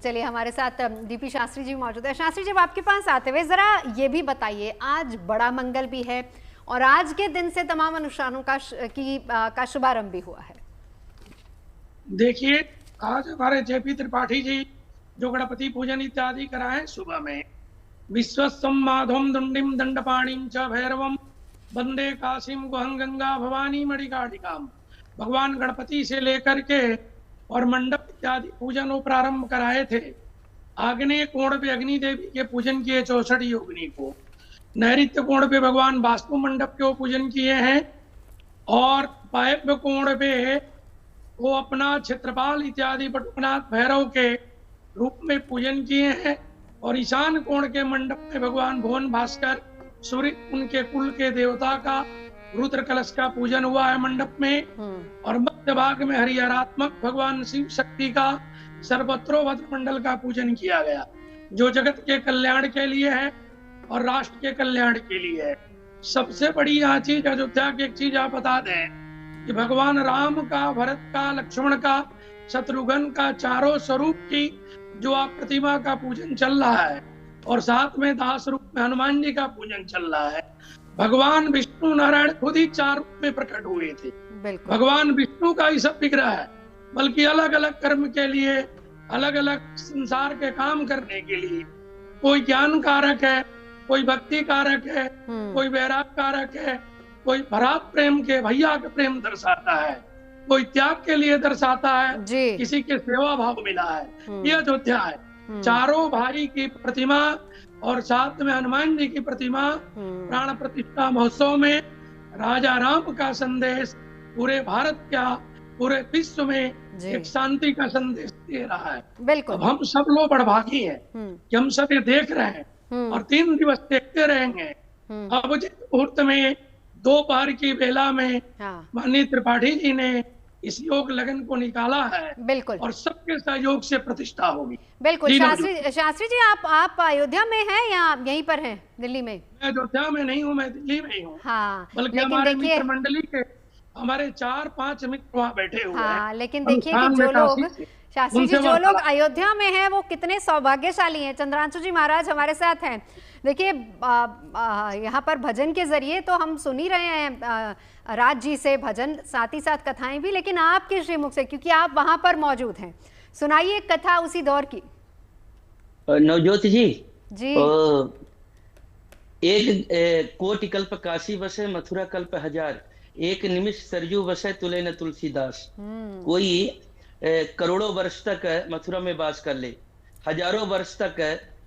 चलिए हमारे साथ डीपी शास्त्री जी मौजूद है। शास्त्री जी, आपके पास आते हुए जरा ये भी बताइए, आज बड़ा मंगल भी है और आज के दिन से तमाम अनुष्ठानों का शुभारंभ भी हुआ है। देखिए, आज हमारे जेपी त्रिपाठी जी जो गणपति पूजन इत्यादि कराए सुबह में, विश्वस्वं माधवं दंडिम दंडपाणिं च भैरवं वंदे काशीं गुहं गंगा भवानी मणिकाटिकाम, भगवान गणपति से लेकर के और मंडप इत्यादि पूजन वो प्रारंभ कराए थे। आग्नेय कोण पे अग्नि देवी के पूजन किए 64 योगिनी को, नैऋत्य कोण पे भगवान वास्तु मंडप के पूजन किए हैं और वायव्य कोण पे वो अपना क्षेत्रपाल इत्यादि पटुनाथ भैरव के रूप में पूजन किए हैं और ईशान कोण के मंडप में भगवान भुवन भास्कर सूर्य उनके कुल के देवता का रुद्र कलश का पूजन हुआ है मंडप में, और मध्य भाग में हरिहरात्मक भगवान शिव शक्ति का सर्वत्रो भद्र मंडल का पूजन किया गया, जो जगत के कल्याण के लिए है और राष्ट्र के कल्याण के लिए है। सबसे बड़ी यहाँ चीज अयोध्या की एक चीज आप बता दें कि भगवान राम का, भरत का, लक्ष्मण का, शत्रुघ्न का चारों स्वरूप की जो आप प्रतिमा का पूजन चल रहा है और साथ में दास रूप में हनुमान जी का पूजन चल रहा है। भगवान विष्णु नारायण खुद ही 4 रूप में प्रकट हुए थे। भगवान विष्णु का ही सब विग्रह है, बल्कि अलग अलग कर्म के लिए, अलग अलग संसार के काम करने के लिए, कोई ज्ञान कारक है, कोई भक्ति कारक है, कोई वैराग कारक है, कोई भरात प्रेम के भैया का प्रेम दर्शाता है, कोई त्याग के लिए दर्शाता है, किसी के सेवा भाव मिला है। ये अयोध्या है। चारों भाई की प्रतिमा और साथ में हनुमान जी की प्रतिमा प्राण प्रतिष्ठा महोत्सव में राजा राम का संदेश पूरे भारत का, पूरे विश्व में एक शांति का संदेश दे रहा है। बिल्कुल। अब हम सब लोग बड़भागी हैं कि हम सब ये देख रहे हैं और 3 दिवस देखते रहेंगे। अब जिस मुहूर्त में दोपहर की बेला में माननीय त्रिपाठी जी ने इस योग लगन को निकाला है, बिल्कुल, और सबके सहयोग से प्रतिष्ठा होगी। बिल्कुल। शास्त्री जी, आप अयोध्या में हैं या यहीं पर हैं दिल्ली में? मैं अयोध्या में नहीं हूँ, मैं दिल्ली में ही हूँ। हाँ, बल्कि हमारे मित्र मंडली के हमारे 4-5 मित्र वहाँ बैठे हुए हैं। लेकिन देखिए कि जो लोग, शास्त्री जी, जो लोग अयोध्या में हैं वो कितने सौभाग्यशाली हैं। चंद्रांशु जी महाराज हमारे साथ हैं। देखिए, यहाँ पर भजन के जरिए तो हम सुन ही रहे हैं राज जी से भजन, साथ ही साथ कथाएं भी, लेकिन आपके श्रीमुख से, क्योंकि आप वहां पर मौजूद हैं, सुनाइए एक कथा उसी दौर की। नवज्योति जी, एक कोटि कल्प काशी बसे, मथुरा कल्प हजार, एक निमिष सरयू बसे, तुले न तुलसीदास। कोई करोड़ों वर्ष तक मथुरा में वास कर ले, हजारों वर्ष तक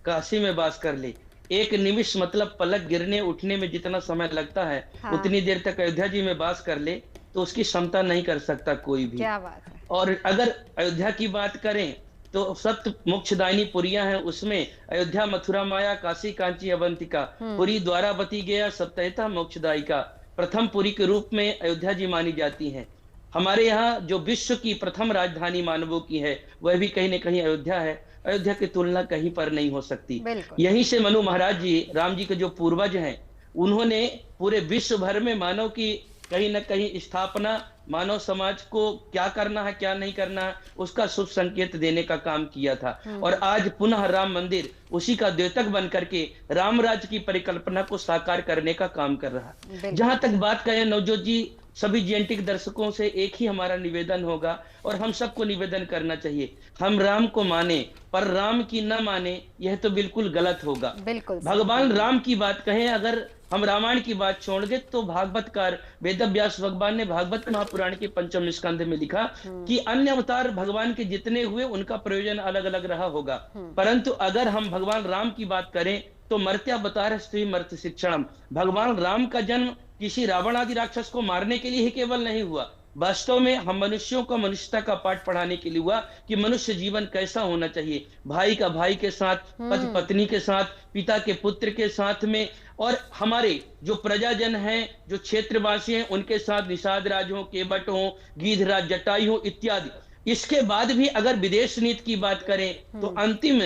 काशी में वास कर ले, एक निमिष मतलब पलक गिरने उठने में जितना समय लगता है, उतनी देर तक अयोध्या जी में वास कर ले, तो उसकी क्षमता नहीं कर सकता कोई भी। क्या बात है। और अगर अयोध्या की बात करें तो सप्त मोक्षदायिनी पुरियां हैं, उसमें अयोध्या, मथुरा, माया, काशी, कांची, अवंतिका, पुरी द्वारावती गया, सप्तहता मोक्षदायिका, प्रथम पुरी के रूप में अयोध्या जी मानी जाती हैं। हमारे यहाँ जो विश्व की प्रथम राजधानी मानवों की है, वह भी कहीं न कहीं अयोध्या है। अयोध्या की तुलना कहीं पर नहीं हो सकती। यहीं से मनु महाराज जी, राम जी के जो पूर्वज हैं, उन्होंने पूरे विश्व भर में मानव की कहीं न कहीं स्थापना, मानव समाज को क्या करना है क्या नहीं करना है उसका शुभ संकेत देने का काम किया था। और आज पुनः राम मंदिर उसी का द्योतक बन करके राम राज्य की परिकल्पना को साकार करने का काम कर रहा है। जहां तक बात करें नवजोत जी, सभी जीएनटी दर्शकों से एक ही हमारा निवेदन होगा और हम सबको निवेदन करना चाहिए, हम राम को माने पर राम की न माने, यह तो बिल्कुल गलत होगा। भगवान राम की बात कहें, अगर हम रामायण की बात छोड़ दे तो भागवतकार वेद व्यास भगवान ने भागवत महापुराण के 5वें स्कंध में लिखा कि अन्य अवतार भगवान के जितने हुए उनका प्रयोजन अलग अलग रहा होगा, परंतु अगर हम भगवान राम की बात करें तो मर्त्यावतार स्त्री मर्त्य शिक्षणम, भगवान राम का जन्म किसी रावण आदि राक्षस को मारने के लिए ही केवल नहीं हुआ, वास्तव में हम मनुष्यों को मनुष्यता का पाठ पढ़ाने के लिए हुआ कि मनुष्य जीवन कैसा होना चाहिए, भाई का भाई के साथ, पति पत्नी के साथ, पिता के पुत्र के साथ में, और हमारे जो प्रजाजन हैं, जो क्षेत्रवासी हैं, उनके साथ निषाद राज हो, केवट हो, गीधराज, जटाई हो इत्यादि। इसके बाद भी अगर विदेश नीति की बात करें तो अंतिम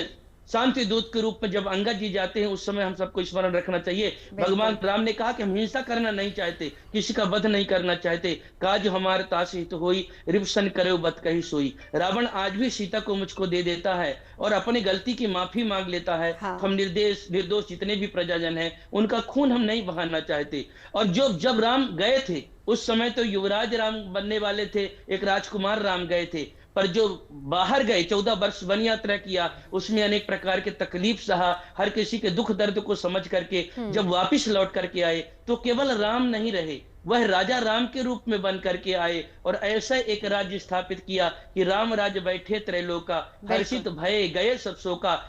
शांति दूत के रूप में जब अंगद जी जाते हैं, उस समय हम सबको स्मरण रखना चाहिए। भगवान राम ने कहा कि हम हिंसा करना नहीं चाहते, किसी का वध नहीं करना चाहते। काज हमारे तास हित होई, रिपसन करे बत कही सोई। रावण आज भी सीता को मुझको दे देता है और अपनी गलती की माफी मांग लेता है। हाँ। हम निर्दोष जितने भी प्रजाजन हैं, उनका खून हम नहीं बहाना चाहते। और जब राम गए थे, उस समय तो युवराज राम बनने वाले थे, एक राजकुमार राम गए थे। पर जो बाहर गए, 14 वर्ष वन यात्रा किया, उसमें अनेक प्रकार के तकलीफ सहा, हर किसी के दुख दर्द को समझ करके जब वापिस लौट करके आए, तो केवल राम नहीं रहे, वह राजा राम के रूप में बन करके आए और ऐसा एक राज्य स्थापित किया कि राम राज्य बैठे त्रैलोका, हर्षित भये गए सब शोका।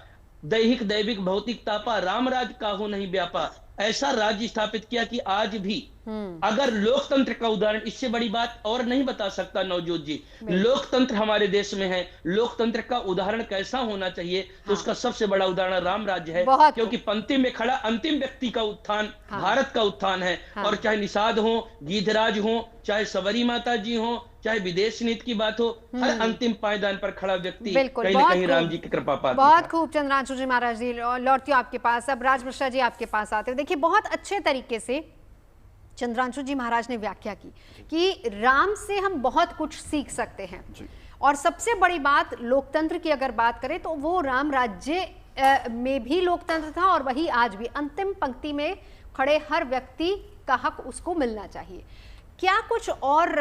दैहिक दैविक भौतिक तापा, राम राज काहू नहीं व्यापा। ऐसा राज्य स्थापित किया कि आज भी अगर लोकतंत्र का उदाहरण, इससे बड़ी बात और नहीं बता सकता नवजोत जी। लोकतंत्र हमारे देश में है, लोकतंत्र का उदाहरण कैसा होना चाहिए, तो उसका सबसे बड़ा उदाहरण राम राज्य है। क्योंकि पंक्ति में खड़ा अंतिम व्यक्ति का उत्थान भारत का उत्थान है। और चाहे निषाद हो, गीधराज हो, चाहे सबरी माता जी हो, चाहे विदेश नीति की बात हो, हर अंतिम पायदान पर खड़ा व्यक्ति कहीं ना कहीं राम जी की कृपा पाता है। बहुत खूब चंद्रांशु जी महाराज जी, लौटती हूं आपके पास। अब राज मिश्रा जी आपके पास आते हैं। देखिए, बहुत अच्छे तरीके से चंद्रांशु जी महाराज ने व्याख्या की कि राम से हम बहुत कुछ सीख सकते हैं। और सबसे बड़ी बात, लोकतंत्र की अगर बात करें तो वो राम राज्य में भी लोकतंत्र था और वही आज भी अंतिम पंक्ति में खड़े हर व्यक्ति का हक उसको मिलना चाहिए। क्या कुछ और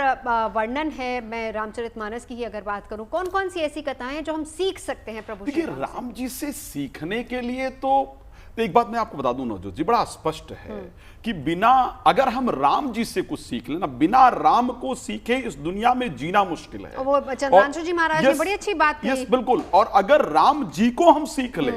वर्णन है? मैं रामचरितमानस की ही अगर बात करूं, कौन कौन सी ऐसी कथाएं हैं जो हम सीख सकते हैं प्रभु श्री राम से? राम जी से सीखने के लिए तो एक बात मैं आपको बता दूं नवजोत जी, बड़ा स्पष्ट है कि बिना, अगर हम राम जी से कुछ सीख लेना, बिना राम को सीखे इस दुनिया में जीना मुश्किल है। वो चंद्रांशु जी महाराज ने बड़ी अच्छी बात कही। बिल्कुल। और अगर राम जी को हम सीख ले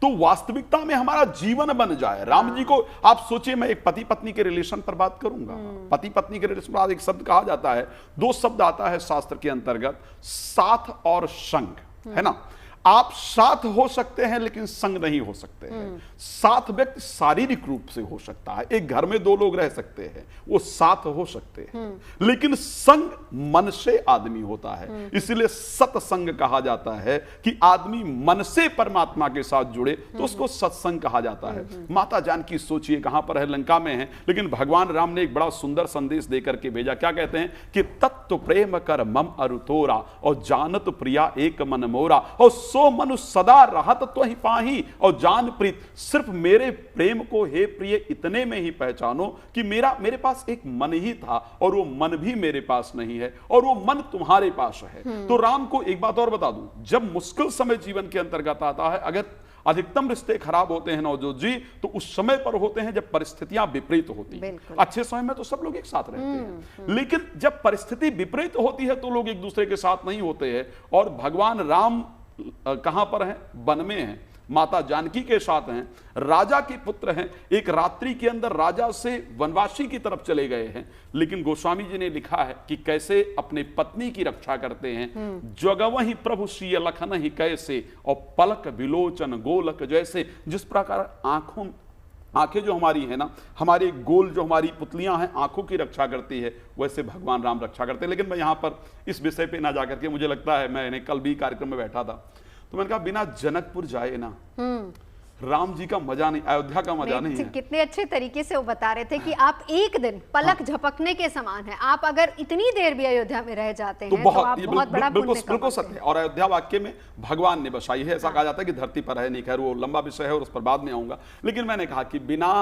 तो वास्तविकता में हमारा जीवन बन जाए। राम जी को आप सोचिए, मैं एक पति पत्नी के रिलेशन पर बात करूंगा। पति पत्नी के रिलेशन पर एक शब्द कहा जाता है, दो शब्द आता है शास्त्र के अंतर्गत, साथ और संग, है ना। आप साथ हो सकते हैं लेकिन संग नहीं हो सकते हैं। साथ व्यक्ति शारीरिक रूप से हो सकता है, एक घर में दो लोग रह सकते हैं, वो साथ हो सकते हैं, लेकिन संग मन से आदमी होता है। इसलिए सत्संग कहा जाता है कि आदमी मन से परमात्मा के साथ जुड़े तो उसको सत्संग कहा जाता है। माता जानकी सोचिए कहां पर है, लंका में है, लेकिन भगवान राम ने एक बड़ा सुंदर संदेश देकर के भेजा। क्या कहते हैं कि तत्व प्रेम कर मम अरुतोरा और जानत प्रिया एक मन मोरा और सो मनुष्य सदा रहत तो ही पाही और जान प्रीत। सिर्फ मेरे प्रेम को हे प्रिय इतने में ही पहचानो कि मेरे पास एक मन ही था और वो मन भी मेरे पास नहीं है और वो मन तुम्हारे पास है। तो राम को एक बात और बता दूं, जब मुश्किल समय जीवन के अंतर्गत आता है, अगर अधिकतम रिश्ते खराब होते हैं नवजोत जी, तो उस समय पर होते हैं जब परिस्थितियां विपरीत होती हैं। अच्छे समय में तो सब लोग एक साथ रहते हैं, लेकिन जब परिस्थिति विपरीत होती है तो लोग एक दूसरे के साथ नहीं होते हैं। और भगवान राम कहां पर हैं? वन में हैं, माता जानकी के साथ हैं, राजा के पुत्र हैं। एक रात्रि के अंदर राजा से वनवासी की तरफ चले गए हैं, लेकिन गोस्वामी जी ने लिखा है कि कैसे अपने पत्नी की रक्षा करते हैं। जगवहि प्रभु श्री लखन ही कैसे और पलक विलोचन गोलक जैसे। जिस प्रकार आंखें जो हमारी है ना, हमारे गोल जो हमारी पुतलियां हैं, आंखों की रक्षा करती है, वैसे भगवान राम रक्षा करते हैं। लेकिन मैं यहां पर इस विषय पे ना जाकर के, मुझे लगता है, मैंने कल भी कार्यक्रम में बैठा था तो मैंने कहा बिना जनकपुर जाए ना राम जी का मजा नहीं, अयोध्या का मजा नहीं है। कितने अच्छे तरीके से वो बता रहे थे कि आप एक दिन पलक झपकने के समान है, आप अगर इतनी देर भी अयोध्या में रह जाते हैं तो आप बहुत बड़ा पुण्य कमाते हैं। सत्य है। और अयोध्या वाक्य में भगवान ने बसाई है, ऐसा कहा जाता है कि धरती पर है नहीं। खैर वो लंबा विषय है और उस पर बाद में आऊंगा। लेकिन मैंने कहा कि बिना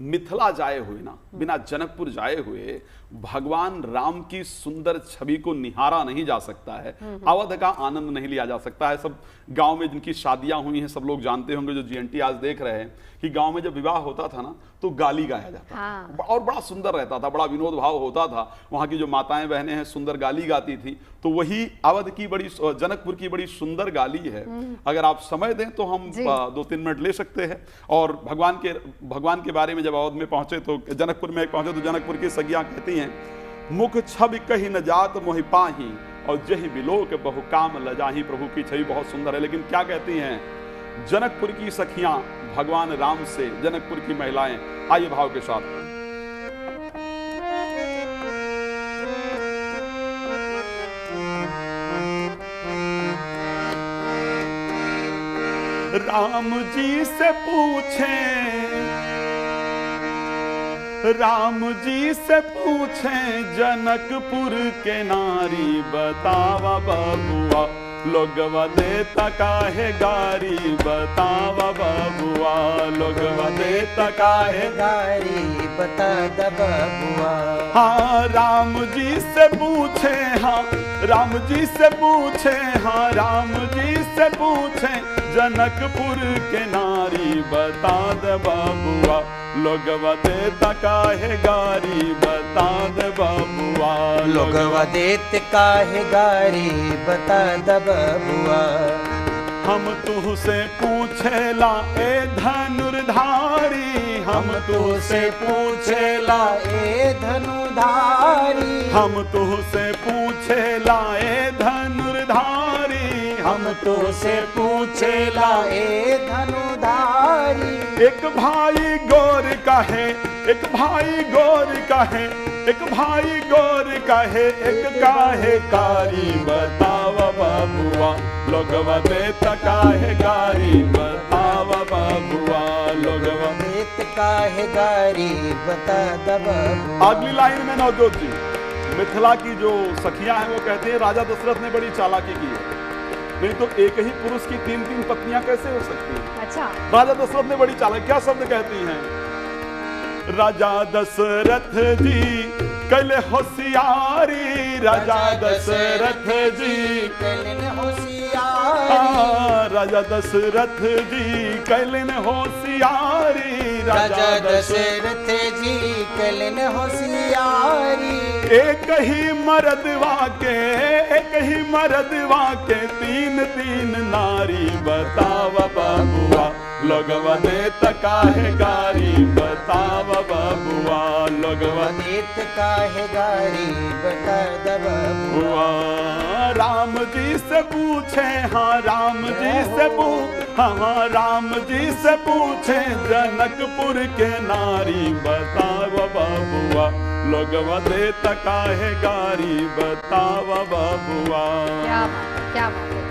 मिथिला जाए हुए ना, बिना जनकपुर जाए हुए भगवान राम की सुंदर छवि को निहारा नहीं जा सकता है, अवध का आनंद नहीं लिया जा सकता है। सब गांव में जिनकी शादियां हुई हैं, सब लोग जानते होंगे, जो जीएनटी आज देख रहे हैं, कि गांव में जब विवाह होता था ना तो गाली गाया जाता था और बड़ा सुंदर रहता था, बड़ा विनोद भाव होता था। वहां की जो माताएं बहनें हैं सुंदर गाली गाती थी, तो वही अवध की बड़ी, जनकपुर की बड़ी सुंदर गाली है। अगर आप समय दें तो हम 2-3 मिनट ले सकते हैं। और भगवान के बारे में जब अवध में पहुंचे तो जनकपुर में पहुंचे तो जनकपुर की सखियां कहती हैं, मुख छवि कही न जात मोहि पाही और जही बिलोक बहु काम लजाही। प्रभु की छवि बहुत सुंदर है, लेकिन क्या कहती हैं जनकपुर की सखियां भगवान राम से, जनकपुर की महिलाएं? आइए भाव के साथ। राम जी से पूछे, राम जी से पूछे जनकपुर के नारी, बतावा बबुआ लोगवा देता काहे गारी, बतावा बबुआ लोगवा देता काहे गारी, बता द बबुआ। हाँ राम जी से पूछे, हाँ राम जी से पूछे, हाँ राम जी से पूछे जनकपुर के नारी, बता दे बबुआ लोगवा देता काहे गारी, बता दे बबुआ लोगवा देत काहे गारी, बता द बबुआ। हम तुझसे पूछेला ए धनुर्धारी, हम तुझसे पूछेला ए धनुधारी, हम तुझसे पूछेला ए धनुर्धारी, हम तुझसे पूछेला ए धनुधारी। एक भाई गौर कहे, एक भाई गौर कहे, एक भाई गौर कहे, एक काहे कारी, बतावा बबुआ लोगवा देता काहे गारी, बतावा बबुआ लोगवा देत काहे गारी, बता द बबुआ। अगली लाइन में नवजोत जी, मिथिला की जो सखियां हैं वो कहते हैं राजा दशरथ ने बड़ी चालाकी की है, नहीं तो एक ही पुरुष की 3-3 पत्नियां कैसे हो सकती हैं? अच्छा, राजा दशरथ ने बड़ी चालाकी, क्या शब्द कहती हैं? राजा दशरथ जी कैले होशियारी, राजा दशरथ जी कैलन होशियारी, राजा दशरथ जी कैलन होशियारी, राजा दशरथ जी कैलन होशियारी। एक ही मर्दवा के, एक ही मर्दवा के 3-3 नारी, बतावा बबुआ लोगवा देता काहे गारी, बतावा बबुआ लोगवा देत काहे गारी, बता द बबुआ। राम जी से पूछे, हाँ राम जी से हाँ राम जी से पूछे जनकपुर के नारी, बतावा बबुआ लोगवा देता काहे गारी, बतावा बबुआ। क्या बात है, क्या बात है।